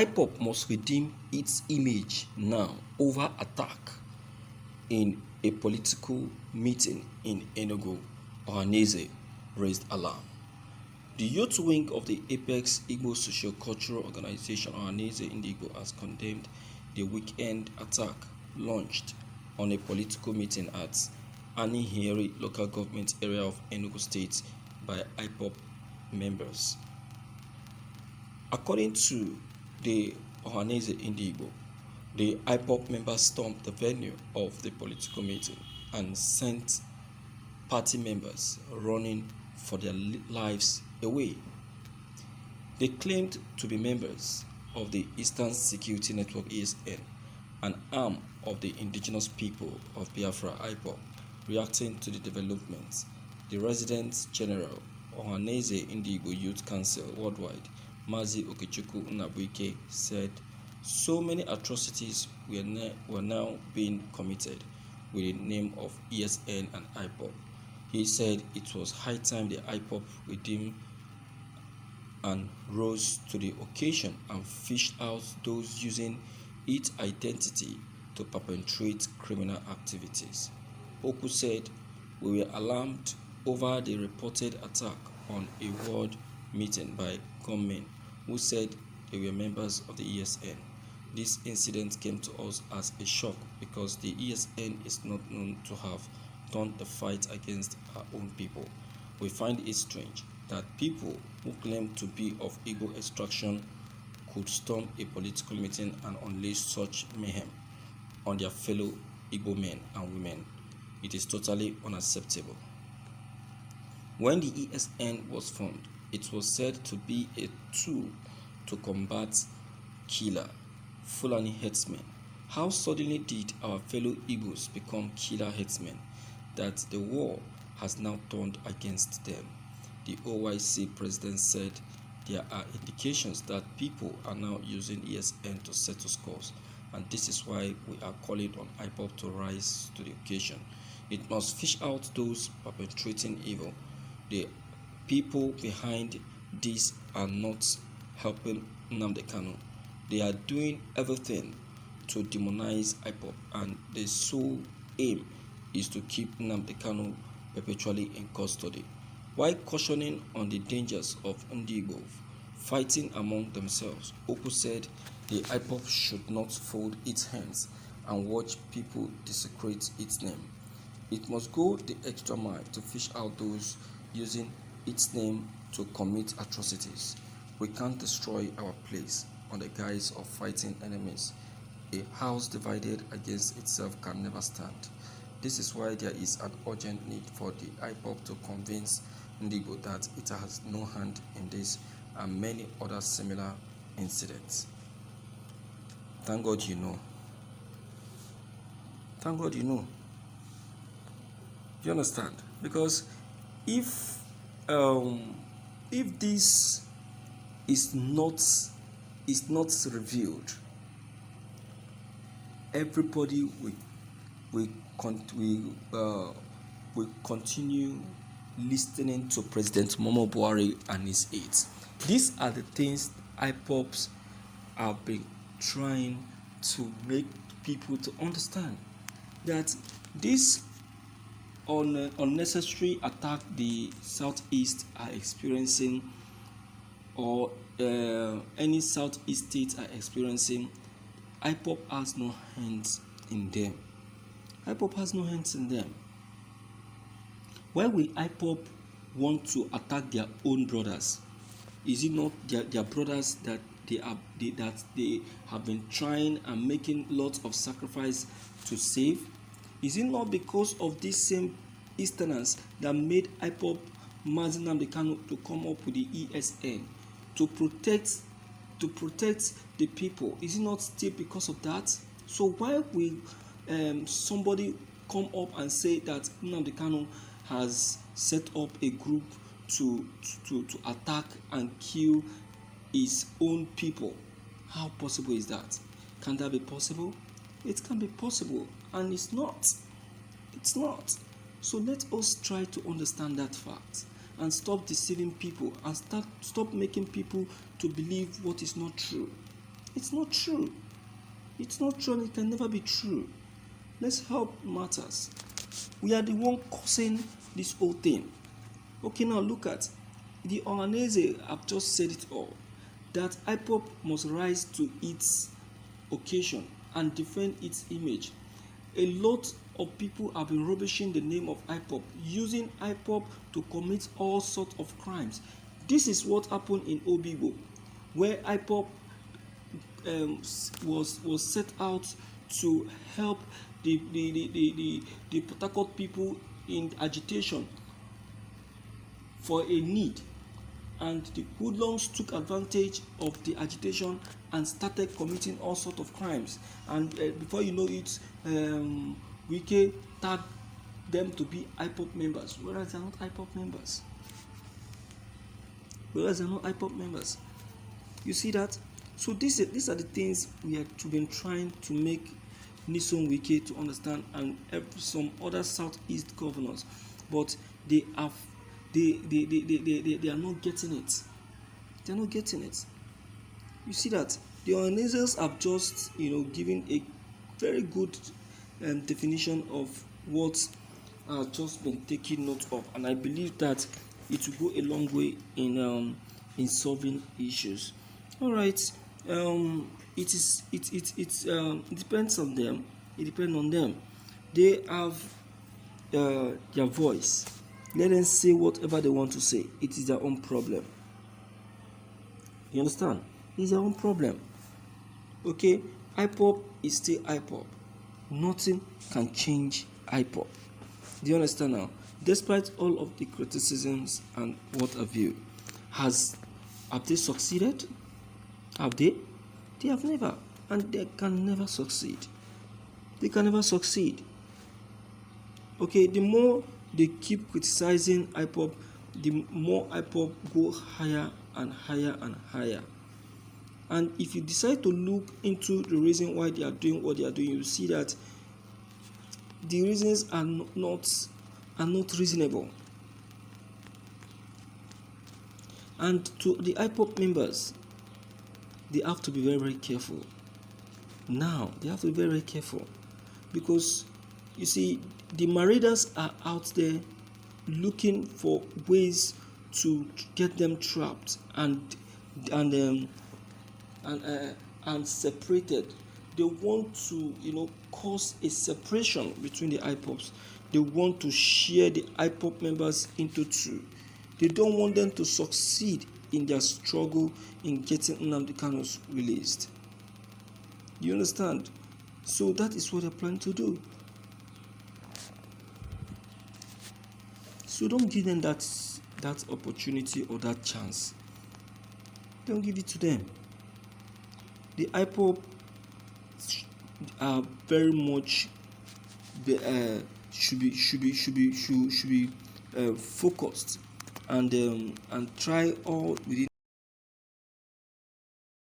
Ipob must redeem its image now over attack in a political meeting in Enugu. Ohaeneze raised alarm. The youth wing of the Apex Igbo socio-cultural organization Ohaeneze Igbo has condemned the weekend attack launched on a political meeting at Anihere local government area of Enugu State by Ipob members. According to the Ohaeneze Igbo, the Ipob members stormed the venue of the political meeting and sent party members running for their lives away. They claimed to be members of the Eastern Security Network ESN, an arm of the indigenous people of Biafra Ipob. Reacting to the developments, the Resident General Ohaeneze Igbo Youth Council Worldwide, Mazi Okechukwu Nnabuike, said so many atrocities were now being committed with the name of ESN and Ipob. He said it was high time the Ipob redeemed and rose to the occasion and fished out those using its identity to perpetrate criminal activities. Oku said, "We were alarmed over the reported attack on a ward meeting by gunmen who said they were members of the ESN. This incident came to us as a shock because the ESN is not known to have turned the fight against our own people. We find it strange that people who claim to be of Igbo extraction could storm a political meeting and unleash such mayhem on their fellow Igbo men and women. It is totally unacceptable." When the ESN was formed, it was said to be a tool to combat killer Fulani headsmen. How suddenly did our fellow Igbos become killer headsmen that the war has now turned against them? The OYC president said there are indications that people are now using ESN to settle scores, and this is why we are calling on Ipob to rise to the occasion. It must fish out those perpetrating evil. The people behind this are not helping Nnamdi Kanu. They are doing everything to demonize Ipob, and the sole aim is to keep Nnamdi Kanu perpetually in custody. While cautioning on the dangers of Ndigbo fighting among themselves, Oku said the Ipob should not fold its hands and watch people desecrate its name. It must go the extra mile to fish out those using its name to commit atrocities. We can't destroy our place on the guise of fighting enemies. A house divided against itself can never stand. This is why there is an urgent need for the Ipob to convince Ndigbo that it has no hand in this and many other similar incidents. Thank God you know. Thank God you know. You understand? Because if this is not revealed, everybody will continue listening to President Muhammadu Buhari and his aides. These are the things Ipops have been trying to make people to understand, that this unnecessary attack the Southeast are experiencing, or any Southeast states are experiencing, Ipob has no hands in them. Ipob has no hands in them. Why will Ipob want to attack their own brothers? Is it not their brothers that they have been trying and making lots of sacrifice to save? Is it not because of these same Easterners that made Ipob Mazi Nnamdi Kanu to come up with the ESN to protect the people? Is it not still because of that? So why will somebody come up and say that Nnamdi Kanu has set up a group to attack and kill his own people? How possible is that? Can that be possible? It can be possible, and it's not. It's not. So let us try to understand that fact and stop deceiving people and stop making people to believe what is not true. It's not true. It's not true, and it can never be true. Let's help matters. We are the one causing this whole thing. Okay, now look at the Ohaeneze. I've just said it all, that Ipob must rise to its occasion and defend its image. A lot of people have been rubbishing the name of Ipob, using Ipob to commit all sorts of crimes. This is what happened in Obigbo, where Ipob was set out to help the Port Harcourt people in agitation for a need, and the hoodlums took advantage of the agitation and started committing all sorts of crimes. And before you know it, Wike tagged them to be Ipob members, whereas they are not Ipob members. You see that? So these are the things we have been trying to make Nyesom Wike to understand, and some other Southeast governors, but they are not getting it. They are not getting it. You see that the Ohaenezes have just given a very good definition of what has just been taken note of, and I believe that it will go a long way in solving issues. All right. It depends on them. It depends on them. They have their voice. Let them say whatever they want to say. It is their own problem. You understand? It's their own problem. Okay? Ipob is still Ipob. Nothing can change Ipob. Do you understand now? Despite all of the criticisms and what have you, have they succeeded? Have they? They have never, and they can never succeed. They can never succeed. Okay, the more they keep criticizing Ipob, the more Ipob go higher and higher and higher. And if you decide to look into the reason why they are doing what they are doing, you see that the reasons are not reasonable. And to the Ipob members, they have to be very, very careful. Now, they have to be very, very careful, because you see, the marauders are out there looking for ways to get them trapped and separated. They want to, cause a separation between the Ipobs. They want to share the Ipob members into two. They don't want them to succeed in their struggle in getting Nnamdi Kanu released. You understand? So that is what they're planning to do. So don't give them that opportunity or that chance. Don't give it to them. The Ipob are very much should be focused and try all within